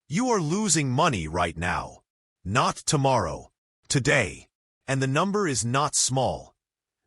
You are losing money right now. Not tomorrow. Today. And the number is not small.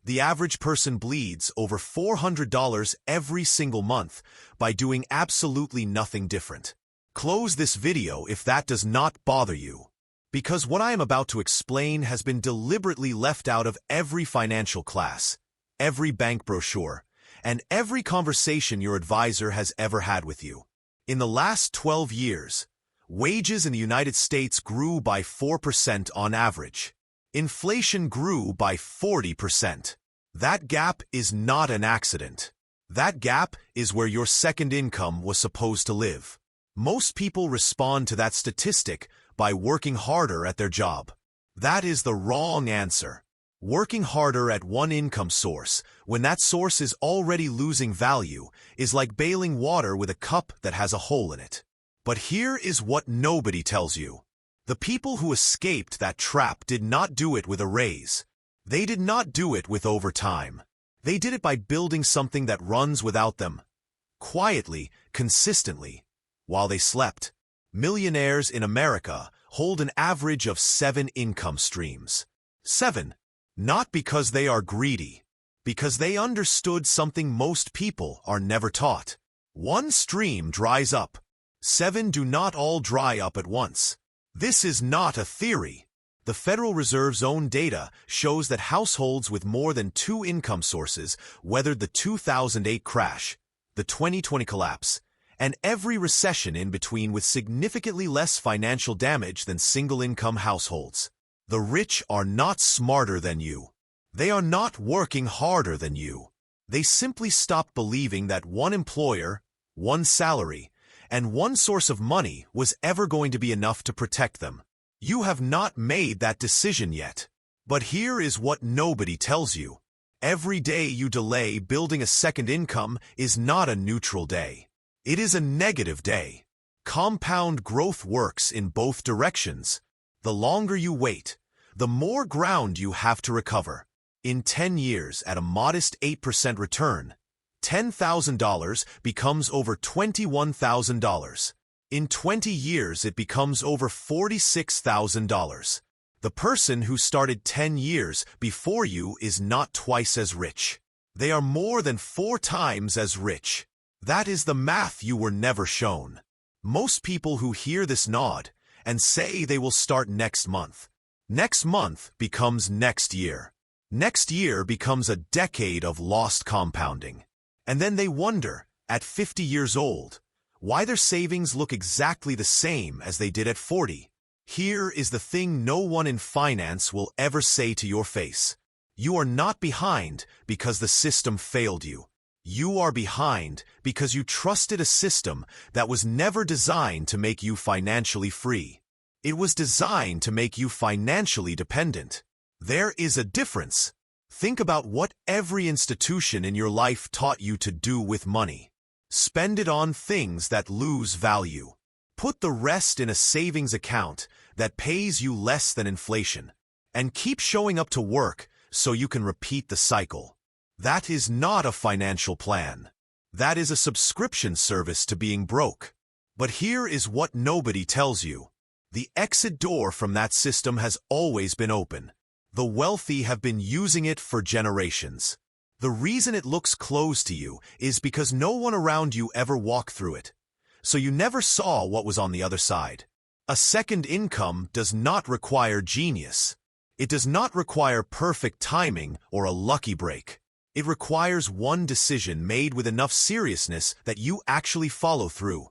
The average person bleeds over $400 every single month by doing absolutely nothing different. Close this video if that does not bother you, because what I am about to explain has been deliberately left out of every financial class, every bank brochure, and every conversation your advisor has ever had with you. In the last 12 years, wages in the United States grew by 4% on average. Inflation grew by 40%. That gap is not an accident. That gap is where your second income was supposed to live. Most people respond to that statistic by working harder at their job. That is the wrong answer. Working harder at one income source, when that source is already losing value, is like bailing water with a cup that has a hole in it. But here is what nobody tells you. The people who escaped that trap did not do it with a raise. They did not do it with overtime. They did it by building something that runs without them, quietly, consistently, while they slept. Millionaires in America hold an average of 7 income streams. 7. Not because they are greedy, because they understood something most people are never taught. One stream dries up. 7 do not all dry up at once. This is not a theory. The Federal Reserve's own data shows that households with more than 2 income sources weathered the 2008 crash, the 2020 collapse, and every recession in between with significantly less financial damage than single-income households. The rich are not smarter than you. They are not working harder than you. They simply stopped believing that one employer, one salary, and one source of money was ever going to be enough to protect them. You have not made that decision yet. But here is what nobody tells you. Every day you delay building a second income is not a neutral day. It is a negative day. Compound growth works in both directions. The longer you wait, the more ground you have to recover. In 10 years, at a modest 8% return, $10,000 becomes over $21,000. In 20 years, it becomes over $46,000. The person who started 10 years before you is not twice as rich. They are more than 4 times as rich. That is the math you were never shown. Most people who hear this nod and say they will start next month. Next month becomes next year. Next year becomes a decade of lost compounding. And then they wonder, at 50 years old, why their savings look exactly the same as they did at 40. Here is the thing no one in finance will ever say to your face. You are not behind because the system failed you. You are behind because you trusted a system that was never designed to make you financially free. It was designed to make you financially dependent. There is a difference. Think about what every institution in your life taught you to do with money. Spend it on things that lose value. Put the rest in a savings account that pays you less than inflation. And keep showing up to work so you can repeat the cycle. That is not a financial plan. That is a subscription service to being broke. But here is what nobody tells you. The exit door from that system has always been open. The wealthy have been using it for generations. The reason it looks closed to you is because no one around you ever walked through it. So you never saw what was on the other side. A second income does not require genius. It does not require perfect timing or a lucky break. It requires one decision made with enough seriousness that you actually follow through.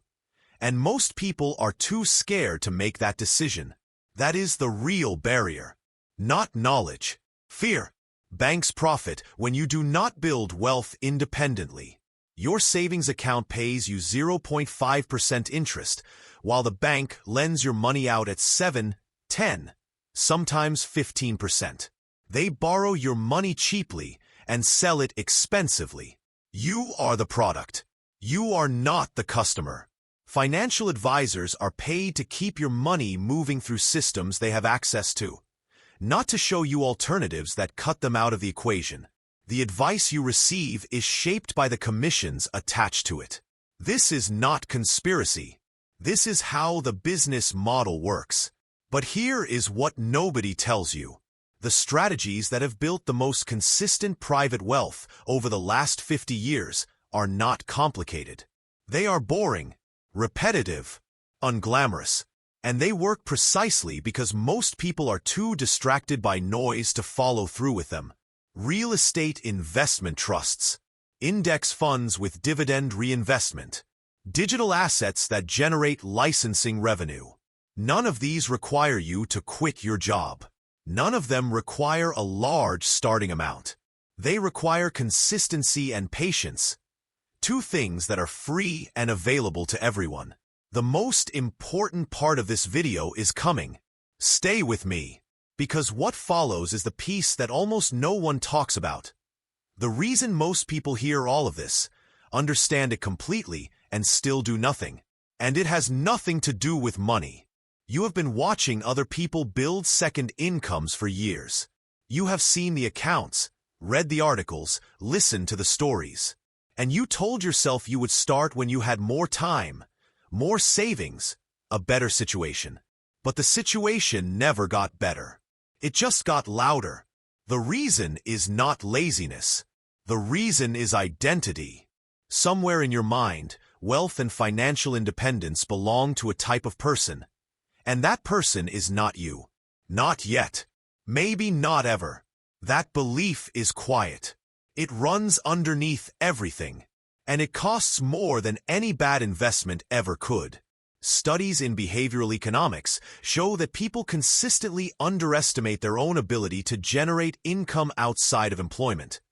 And most people are too scared to make that decision. That is the real barrier. Not knowledge. Fear. Banks profit when you do not build wealth independently. Your savings account pays you 0.5% interest, while the bank lends your money out at 7, 10, sometimes 15%. They borrow your money cheaply and sell it expensively. You are the product. You are not the customer. Financial advisors are paid to keep your money moving through systems they have access to, not to show you alternatives that cut them out of the equation. The advice you receive is shaped by the commissions attached to it. This is not conspiracy. This is how the business model works. But here is what nobody tells you. The strategies that have built the most consistent private wealth over the last 50 years are not complicated. They are boring, repetitive, unglamorous, and they work precisely because most people are too distracted by noise to follow through with them. Real estate investment trusts, index funds with dividend reinvestment, digital assets that generate licensing revenue. None of these require you to quit your job. None of them require a large starting amount. They require consistency and patience, two things that are free and available to everyone. The most important part of this video is coming. Stay with me, because what follows is the piece that almost no one talks about. The reason most people hear all of this, understand it completely, and still do nothing. And it has nothing to do with money. You have been watching other people build second incomes for years. You have seen the accounts, read the articles, listened to the stories. And you told yourself you would start when you had more time, more savings, a better situation. But the situation never got better. It just got louder. The reason is not laziness. The reason is identity. Somewhere in your mind, wealth and financial independence belong to a type of person. And that person is not you. Not yet. Maybe not ever. That belief is quiet. It runs underneath everything. And it costs more than any bad investment ever could. Studies in behavioral economics show that people consistently underestimate their own ability to generate income outside of employment,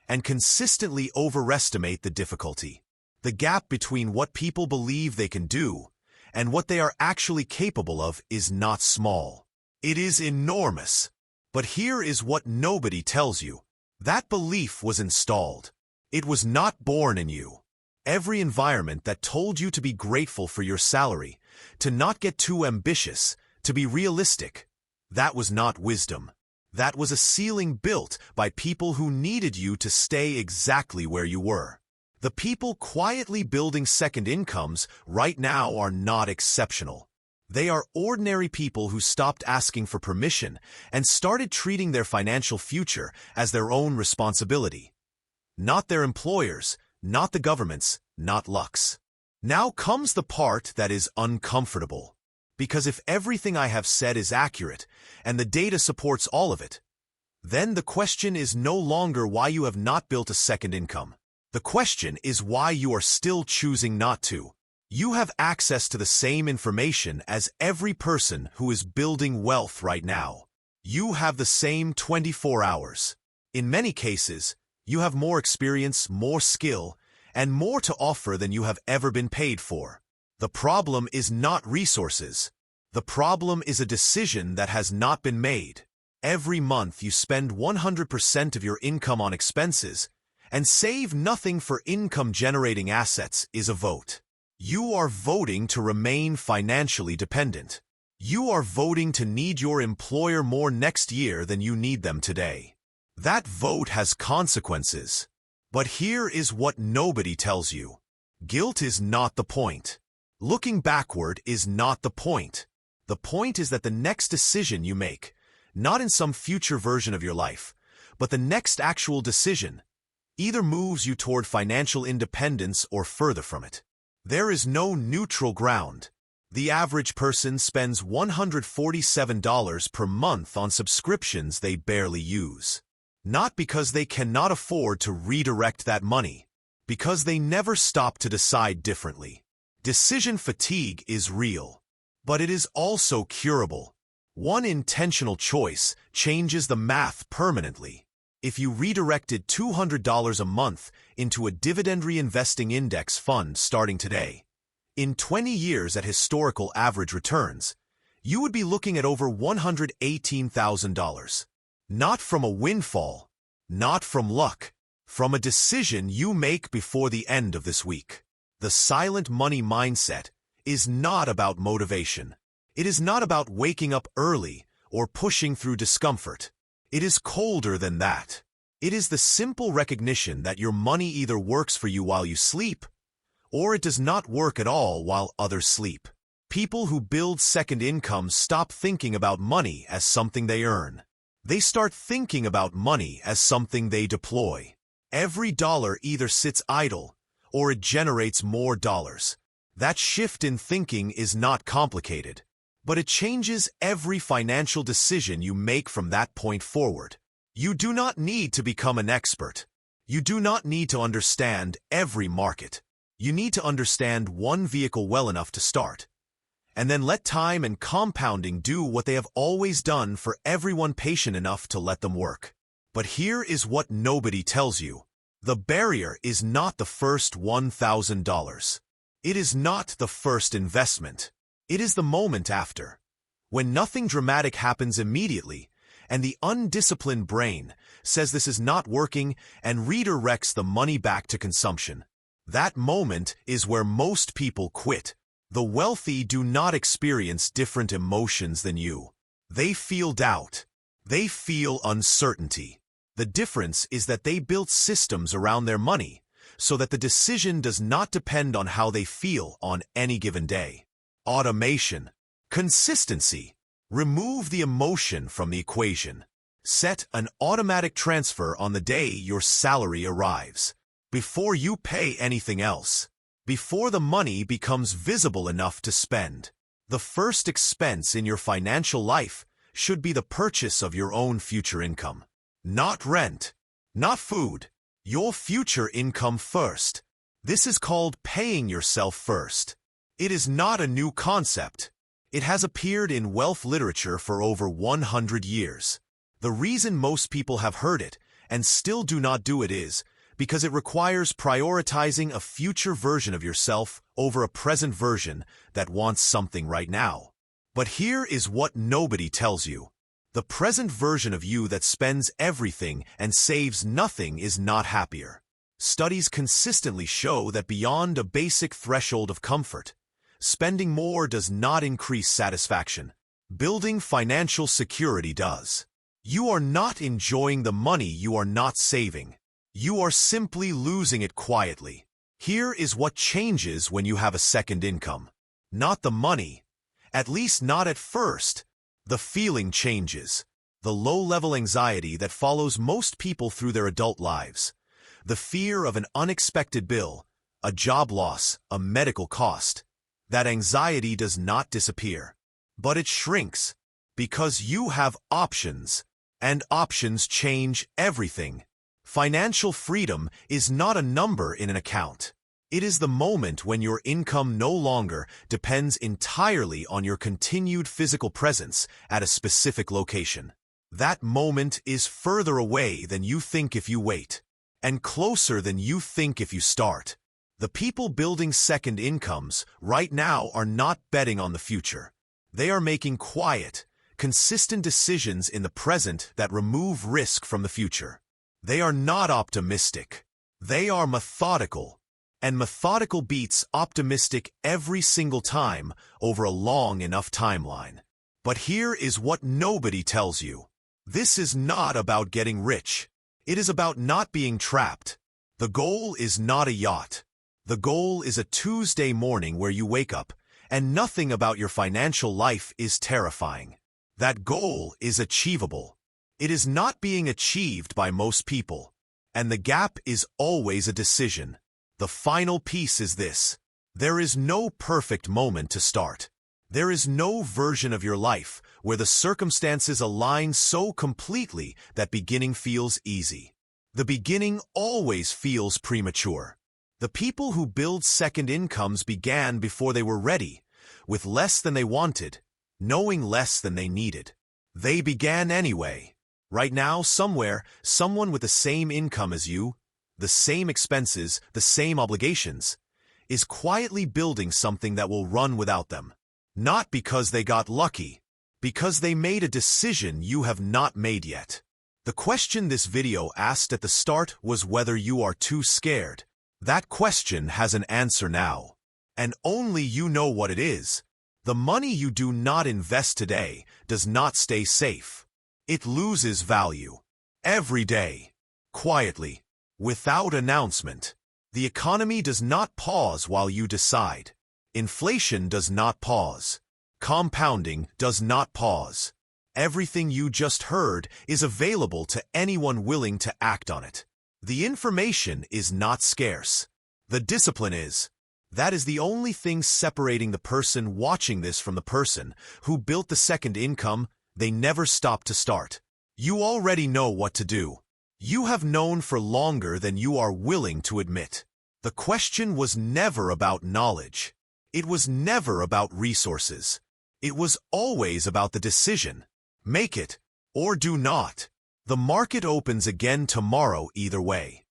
and consistently overestimate the difficulty. The gap between what people believe they can do and what they are actually capable of is not small. It is enormous. But here is what nobody tells you. That belief was installed. It was not born in you. Every environment that told you to be grateful for your salary, to not get too ambitious, to be realistic, that was not wisdom. That was a ceiling built by people who needed you to stay exactly where you were. The people quietly building second incomes right now are not exceptional. They are ordinary people who stopped asking for permission and started treating their financial future as their own responsibility. Not their employers, not the government's, not luck's. Now comes the part that is uncomfortable. Because if everything I have said is accurate, and the data supports all of it, then the question is no longer why you have not built a second income. The question is why you are still choosing not to. You have access to the same information as every person who is building wealth right now. You have the same 24 hours. In many cases, you have more experience, more skill, and more to offer than you have ever been paid for. The problem is not resources. The problem is a decision that has not been made. Every month you spend 100% of your income on expenses and save nothing for income-generating assets is a vote. You are voting to remain financially dependent. You are voting to need your employer more next year than you need them today. That vote has consequences. But here is what nobody tells you. Guilt is not the point. Looking backward is not the point. The point is that the next decision you make, not in some future version of your life, but the next actual decision, either moves you toward financial independence or further from it. There is no neutral ground. The average person spends $147 per month on subscriptions they barely use. Not because they cannot afford to redirect that money, because they never stop to decide differently. Decision fatigue is real, but it is also curable. One intentional choice changes the math permanently. If you redirected $200 a month into a dividend reinvesting index fund starting today, in 20 years at historical average returns, you would be looking at over $118,000. Not from a windfall, not from luck, from a decision you make before the end of this week. The silent money mindset is not about motivation. It is not about waking up early or pushing through discomfort. It is colder than that. It is the simple recognition that your money either works for you while you sleep, or it does not work at all while others sleep. People who build second income stop thinking about money as something they earn. They start thinking about money as something they deploy. Every dollar either sits idle or it generates more dollars. That shift in thinking is not complicated, but it changes every financial decision you make from that point forward. You do not need to become an expert. You do not need to understand every market. You need to understand one vehicle well enough to start, and then let time and compounding do what they have always done for everyone patient enough to let them work. But here is what nobody tells you. The barrier is not the first $1,000. It is not the first investment. It is the moment after, when nothing dramatic happens immediately, and the undisciplined brain says this is not working and redirects the money back to consumption. That moment is where most people quit. The wealthy do not experience different emotions than you. They feel doubt. They feel uncertainty. The difference is that they built systems around their money so that the decision does not depend on how they feel on any given day. Automation. Consistency. Remove the emotion from the equation. Set an automatic transfer on the day your salary arrives, before you pay anything else, before the money becomes visible enough to spend. The first expense in your financial life should be the purchase of your own future income. Not rent, not food, your future income first. This is called paying yourself first. It is not a new concept. It has appeared in wealth literature for over 100 years. The reason most people have heard it and still do not do it is because it requires prioritizing a future version of yourself over a present version that wants something right now. But here is what nobody tells you. The present version of you that spends everything and saves nothing is not happier. Studies consistently show that beyond a basic threshold of comfort, spending more does not increase satisfaction. Building financial security does. You are not enjoying the money you are not saving. You are simply losing it quietly. Here is what changes when you have a second income. Not the money, at least not at first. The feeling changes. The low-level anxiety that follows most people through their adult lives. The fear of an unexpected bill, a job loss, a medical cost. That anxiety does not disappear, but it shrinks because you have options, and options change everything. Financial freedom is not a number in an account. It is the moment when your income no longer depends entirely on your continued physical presence at a specific location. That moment is further away than you think if you wait, and closer than you think if you start. The people building second incomes right now are not betting on the future. They are making quiet, consistent decisions in the present that remove risk from the future. They are not optimistic. They are methodical. And methodical beats optimistic every single time over a long enough timeline. But here is what nobody tells you. This is not about getting rich. It is about not being trapped. The goal is not a yacht. The goal is a Tuesday morning where you wake up and nothing about your financial life is terrifying. That goal is achievable. It is not being achieved by most people, and the gap is always a decision. The final piece is this. There is no perfect moment to start. There is no version of your life where the circumstances align so completely that beginning feels easy. The beginning always feels premature. The people who build second incomes began before they were ready, with less than they wanted, knowing less than they needed. They began anyway. Right now, somewhere, someone with the same income as you, the same expenses, the same obligations, is quietly building something that will run without them. Not because they got lucky, because they made a decision you have not made yet. The question this video asked at the start was whether you are too scared. That question has an answer now, and only you know what it is. The money you do not invest today does not stay safe. It loses value. Every day. Quietly. Without announcement. The economy does not pause while you decide. Inflation does not pause. Compounding does not pause. Everything you just heard is available to anyone willing to act on it. The information is not scarce. The discipline is. That is the only thing separating the person watching this from the person who built the second income they never stopped to start. You already know what to do. You have known for longer than you are willing to admit. The question was never about knowledge. It was never about resources. It was always about the decision. Make it, or do not. The market opens again tomorrow either way.